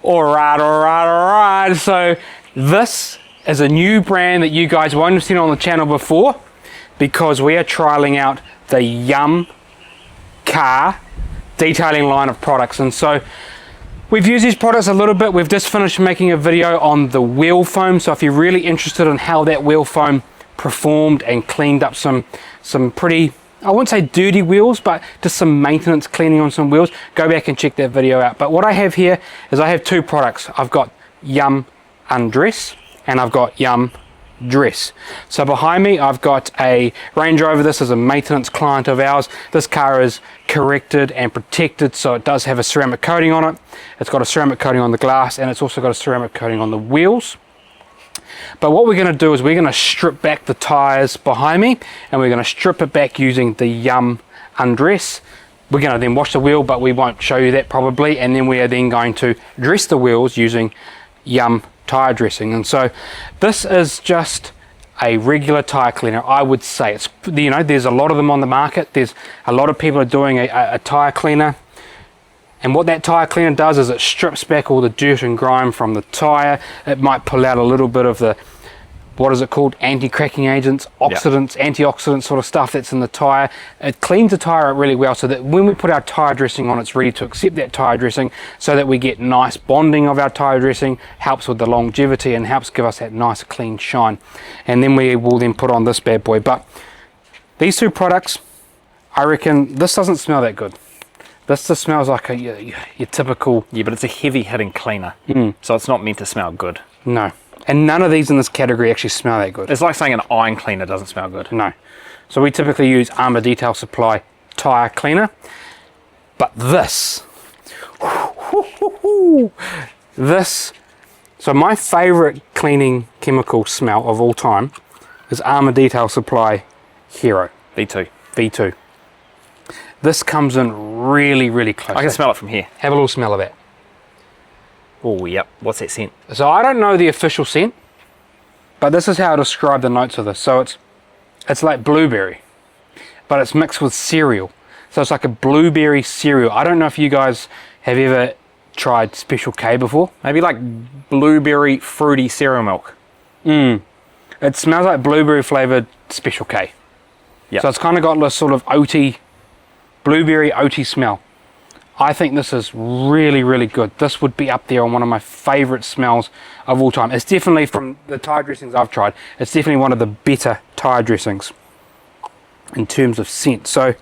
Alright. So this is a new brand that you guys won't have seen on the channel before, because we are trialing out the Yum car detailing line of products. And so we've used these products a little bit. We've just finished making a video on the wheel foam. So if you're really interested in how that wheel foam performed and cleaned up some pretty, I wouldn't say dirty wheels, but just some maintenance cleaning on some wheels, go back and check that video out. But what I have here is I have two products. I've got Yum Undress and I've got Yum Dress. So behind me I've got a Range Rover. This is a maintenance client of ours. This car is corrected and protected, so it does have a ceramic coating on it. It's got a ceramic coating on the glass, and it's also got a ceramic coating on the wheels. But what we're going to do is we're going to strip back the tires behind me, and we're going to strip it back using the Yum Undress. We're going to then wash the wheel, but we won't show you that probably, and then we are then going to dress the wheels using Yum tire dressing. And so this is just a regular tire cleaner. I would say it's, you know, there's a lot of them on the market. There's a lot of people are doing a tire cleaner, and what that tire cleaner does is it strips back all the dirt and grime from the tire. It might pull out a little bit of the, what is it called, anti-cracking agents, oxidants, antioxidant sort of stuff that's in the tire. It cleans the tire out really well, so that when we put our tire dressing on, it's ready to accept that tire dressing, so that we get nice bonding of our tire dressing, helps with the longevity and helps give us that nice clean shine. And then we will then put on this bad boy. But these two products, I reckon this doesn't smell that good. This just smells like your typical... Yeah, but it's a heavy hitting cleaner, so it's not meant to smell good. No. And none of these in this category actually smell that good. It's like saying an iron cleaner doesn't smell good. No. So we typically use Armour Detail Supply tire cleaner. But this, so my favorite cleaning chemical smell of all time is Armour Detail Supply Hero. V2. This comes in really, really close. I can smell it from here. Have a little smell of that. Oh, yep. What's that scent? So I don't know the official scent, but this is how I describe the notes of this. So it's like blueberry, but it's mixed with cereal. So it's like a blueberry cereal. I don't know if you guys have ever tried Special K before. Maybe like blueberry fruity cereal milk. It smells like blueberry flavored Special K. Yep. So it's kind of got this sort of oaty, blueberry oaty smell. I think this is really, really good. This would be up there on one of my favorite smells of all time. It's definitely, from the tire dressings I've tried, it's definitely one of the better tire dressings in terms of scent. So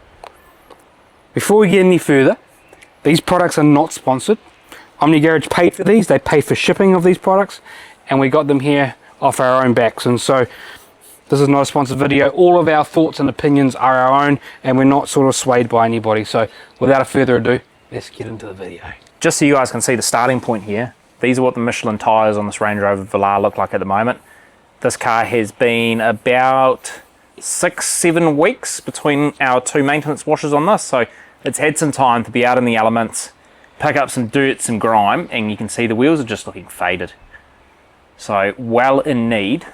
before we get any further, these products are not sponsored. Omni Garage paid for these. They paid for shipping of these products, and we got them here off our own backs. And so this is not a sponsored video. All of our thoughts and opinions are our own, and we're not sort of swayed by anybody. So without further ado, let's get into the video. Just so you guys can see the starting point here, these are what the Michelin tyres on this Range Rover Velar look like at the moment. This car has been about 6-7 weeks between our two maintenance washes on this, so it's had some time to be out in the elements, pick up some dirt, some grime, and you can see the wheels are just looking faded. So well in need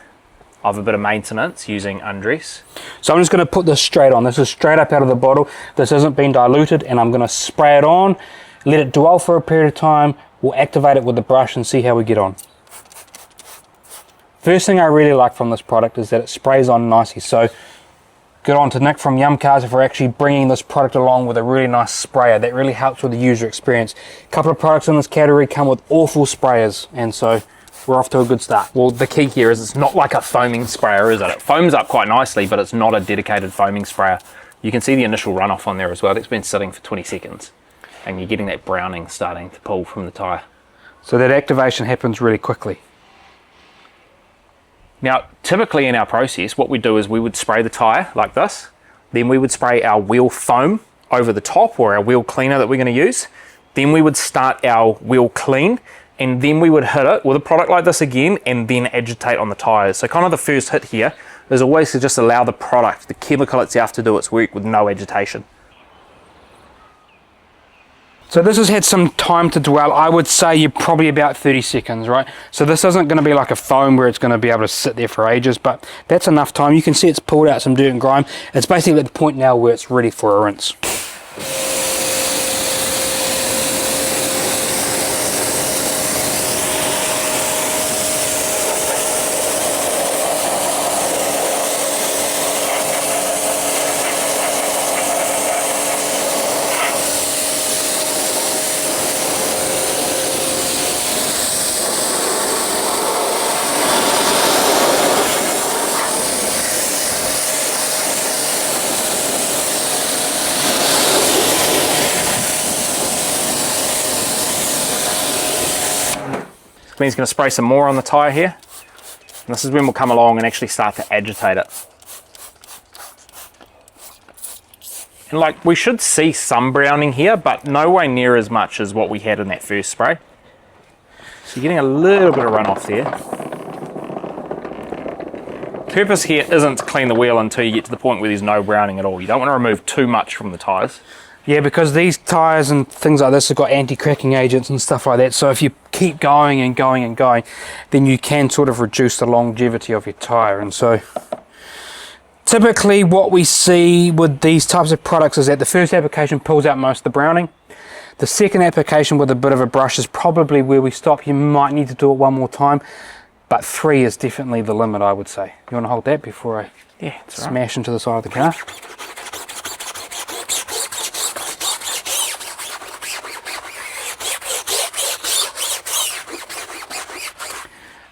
of a bit of maintenance using Undress. So I'm just going to put this straight on. This is straight up out of the bottle. This hasn't been diluted, and I'm going to spray it on, let it dwell for a period of time. We'll activate it with the brush and see how we get on. First thing I really like from this product is that it sprays on nicely. So good on to Nick from Yum Cars for actually bringing this product along with a really nice sprayer. That really helps with the user experience. A couple of products in this category come with awful sprayers, and so we're off to a good start. Well, the key here is it's not like a foaming sprayer, is it? It foams up quite nicely, but it's not a dedicated foaming sprayer. You can see the initial runoff on there as well. That's been sitting for 20 seconds, and you're getting that browning starting to pull from the tyre. So that activation happens really quickly. Now, typically in our process, what we do is we would spray the tyre like this, then we would spray our wheel foam over the top, or our wheel cleaner that we're going to use. Then we would start our wheel clean, and then we would hit it with a product like this again, and then agitate on the tyres. So kind of the first hit here is always to just allow the product, the chemical itself, to do its work with no agitation. So this has had some time to dwell. I would say you're probably about 30 seconds, right? So this isn't going to be like a foam where it's going to be able to sit there for ages, but that's enough time. You can see it's pulled out some dirt and grime. It's basically at the point now where it's ready for a rinse. means it's going to spray some more on the tyre here. And this is when we'll come along and actually start to agitate it. And like, we should see some browning here, but no way near as much as what we had in that first spray. So you're getting a little bit of runoff there. Purpose here isn't to clean the wheel until you get to the point where there's no browning at all. You don't want to remove too much from the tyres. Yeah, because these tyres and things like this have got anti-cracking agents and stuff like that. So if you keep going and going and going, then you can sort of reduce the longevity of your tyre. And so typically what we see with these types of products is that the first application pulls out most of the browning. The second application with a bit of a brush is probably where we stop. You might need to do it one more time, but 3 is definitely the limit, I would say. You want to hold that before I smash into the side of the car?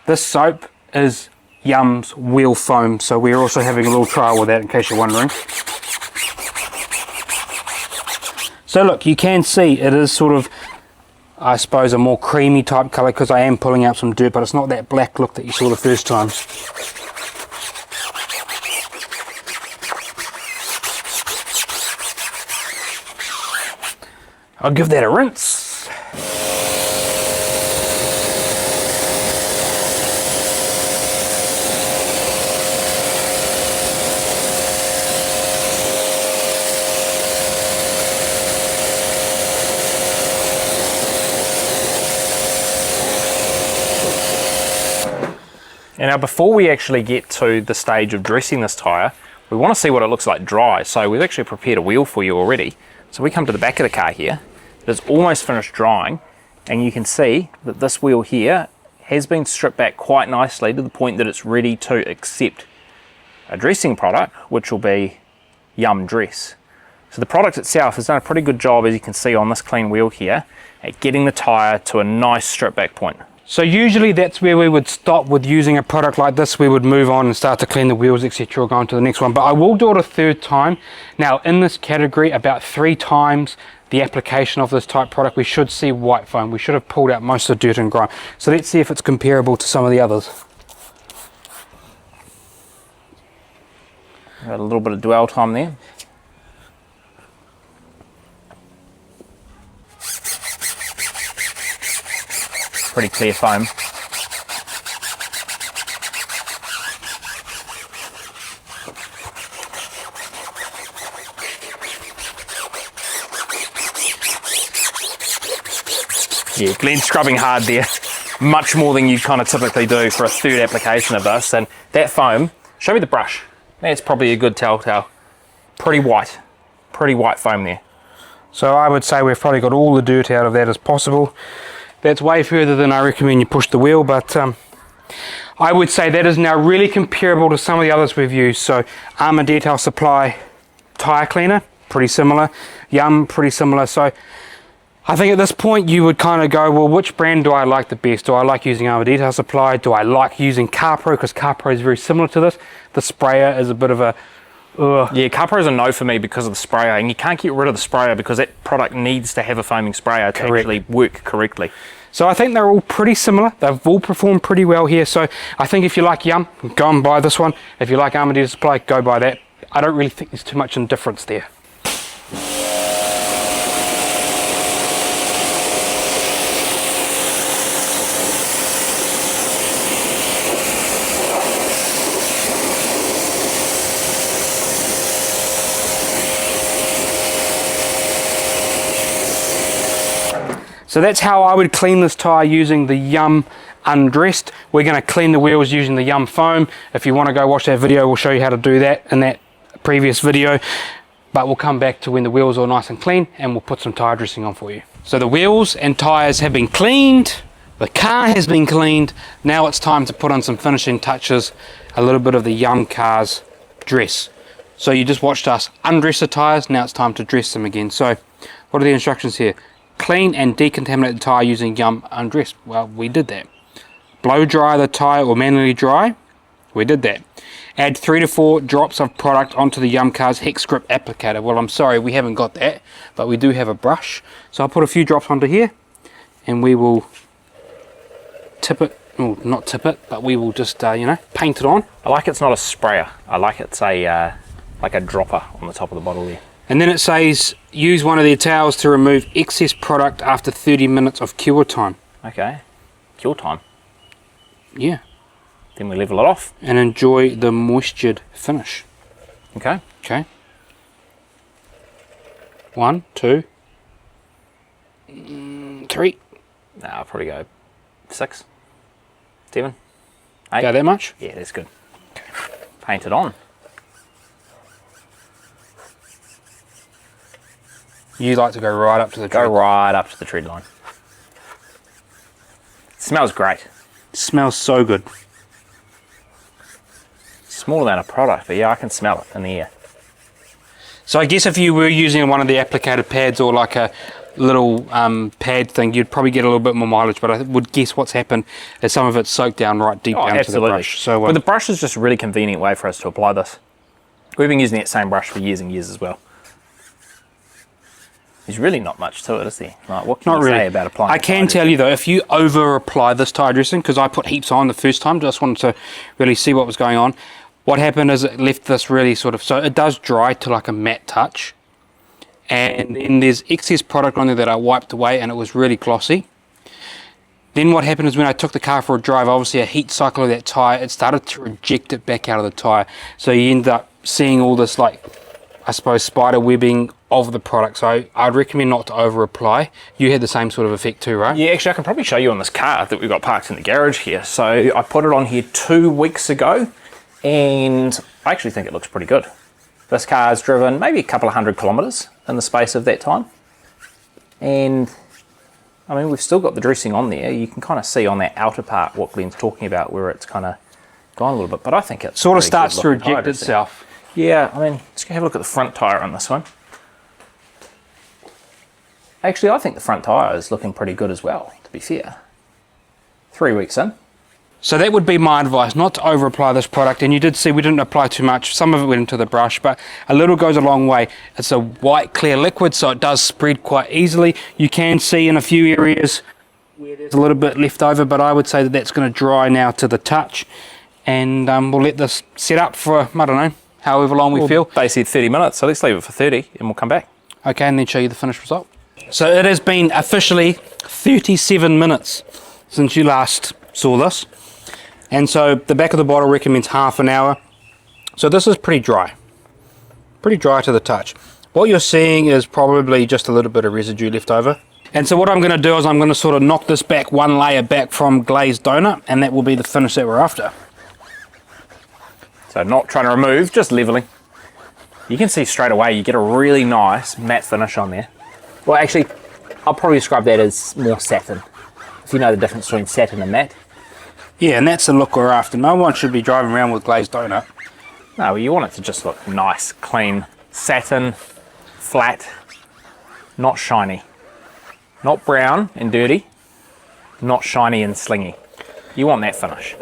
This soap is Yum's wheel foam, so we're also having a little trial with that in case you're wondering. So look, you can see it is sort of, I suppose, a more creamy type colour because I am pulling out some dirt, but it's not that black look that you saw the first time. I'll give that a rinse. And now before we actually get to the stage of dressing this tyre, we want to see what it looks like dry. So we've actually prepared a wheel for you already. So we come to the back of the car here. It's almost finished drying, and you can see that this wheel here has been stripped back quite nicely to the point that it's ready to accept a dressing product, which will be Yum Dress. So the product itself has done a pretty good job, as you can see on this clean wheel here, at getting the tyre to a nice strip back point. So usually that's where we would stop with using a product like this. We would move on and start to clean the wheels, etc., or go on to the next one. But I will do it a third time. Now in this category, about 3 times the application of this type product, we should see white foam. We should have pulled out most of the dirt and grime. So let's see if it's comparable to some of the others. Got a little bit of dwell time there. Pretty clear foam. Yeah, Glenn's scrubbing hard there, much more than you kind of typically do for a third application of this. And that foam, show me the brush. That's probably a good telltale. Pretty white foam there. So I would say we've probably got all the dirt out of that as possible. That's way further than I recommend you push the wheel, but I would say that is now really comparable to some of the others we've used. So Armour Detail Supply tyre cleaner, pretty similar. Yum, pretty similar. So I think at this point you would kind of go, well, which brand do I like the best? Do I like using Armour Detail Supply? Do I like using CarPro? Because CarPro is very similar to this. The sprayer is a bit of a yeah, CarPro is a no for me because of the sprayer, and you can't get rid of the sprayer because that product needs to have a foaming sprayer to actually work correctly. So I think they're all pretty similar. They've all performed pretty well here. So I think if you like Yum, go and buy this one. If you like Armour Detail Supply, go buy that. I don't really think there's too much difference there. So that's how I would clean this tyre using the Yum Undressed. We're going to clean the wheels using the Yum foam. If you want to go watch that video, we'll show you how to do that in that previous video. But we'll come back to when the wheels are nice and clean and we'll put some tyre dressing on for you. So the wheels and tyres have been cleaned. The car has been cleaned. Now it's time to put on some finishing touches, a little bit of the Yum Cars dress. So you just watched us undress the tyres, now it's time to dress them again. So what are the instructions here? Clean and decontaminate the tyre using Yum Undressed. Well, we did that. Blow dry the tyre or manually dry. We did that. Add 3 to 4 drops of product onto the Yum Cars hex grip applicator. Well, I'm sorry, we haven't got that, but we do have a brush. So I'll put a few drops onto here and we will tip it, well, not tip it, but we will just, you know, paint it on. I like it's not a sprayer. I like it's a like a dropper on the top of the bottle there. And then it says, use one of their towels to remove excess product after 30 minutes of cure time. Okay, cure time. Yeah. Then we level it off. And enjoy the moistured finish. Okay. Okay. 1, 2, 3. Nah, I'll probably go 6, 7, 8. Go that much? Yeah, that's good. Paint it on. You like to go right up to the Go tread. right up to the tread line. It smells great. Smells so good. Small amount of product, but yeah, I can smell it in the air. So I guess if you were using one of the applicator pads or like a little pad thing, you'd probably get a little bit more mileage, but I would guess what's happened is some of it's soaked down right deep down to the brush. So, but the brush is just a really convenient way for us to apply this. We've been using that same brush for years and years as well. There's really not much to it, is there? Like, what can you say about applying? I can tell you though, if you over apply this tire dressing, because I put heaps on the first time, just wanted to really see what was going on. What happened is it left this really sort of, so it does dry to like a matte touch. And then there's excess product on there that I wiped away and it was really glossy. Then what happened is when I took the car for a drive, obviously a heat cycle of that tire, it started to reject it back out of the tire. So you end up seeing all this, like, I suppose, spider webbing of the product. So I'd recommend not to over apply. You had the same sort of effect too, right? Yeah, actually I can probably show you on this car that we've got parked in the garage here. So I put it on here 2 weeks ago and I actually think it looks pretty good. This car's driven maybe a couple of 100 kilometers in the space of that time. And I mean, we've still got the dressing on there. You can kind of see on that outer part what Glenn's talking about, where it's kind of gone a little bit, but I think it sort of starts to reject itself. Yeah, I mean, let's go have a look at the front tyre on this one. Actually, I think the front tyre is looking pretty good as well, to be fair. 3 weeks in. So that would be my advice, not to over apply this product. And you did see we didn't apply too much. Some of it went into the brush, but a little goes a long way. It's a white clear liquid, so it does spread quite easily. You can see in a few areas where there's a little bit left over, but I would say that that's going to dry now to the touch. And we'll let this set up for, I don't know, however long we feel. They said 30 minutes, so let's leave it for 30 and we'll come back. Okay, and then show you the finished result. So it has been officially 37 minutes since you last saw this. And so the back of the bottle recommends half an hour. So this is pretty dry to the touch. What you're seeing is probably just a little bit of residue left over. And so what I'm going to do is I'm going to sort of knock this back one layer back from glazed donut, and that will be the finish that we're after. So not trying to remove, just leveling. You can see straight away you get a really nice matte finish on there. Well, actually, I'll probably describe that as more satin, if you know the difference between satin and matte. Yeah, and that's the look we're after. No one should be driving around with glazed donut. No, you want it to just look nice, clean, satin, flat, not shiny. Not brown and dirty, not shiny and slingy. You want that finish.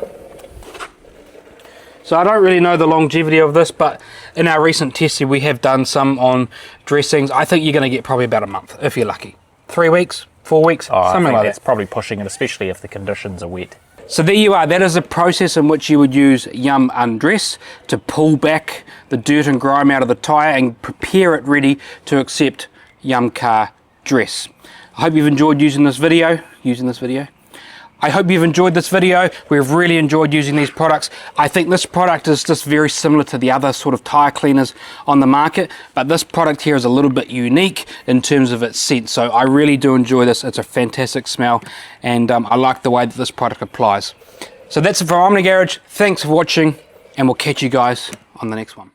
So I don't really know the longevity of this, but in our recent testing we have done some on dressings. I think you're going to get probably about a month, if you're lucky. 3 weeks, 4 weeks, something like that's that. probably pushing it, especially if the conditions are wet. So there you are. That is a process in which you would use To Undress to pull back the dirt and grime out of the tyre and prepare it ready to accept Car Dress. I hope you've enjoyed using this video. I hope you've enjoyed this video. We've really enjoyed using these products. I think this product is just very similar to the other sort of tyre cleaners on the market, but this product here is a little bit unique in terms of its scent. So I really do enjoy this. It's a fantastic smell, and I like the way that this product applies. So that's it for Omni Garage. Thanks for watching, and we'll catch you guys on the next one.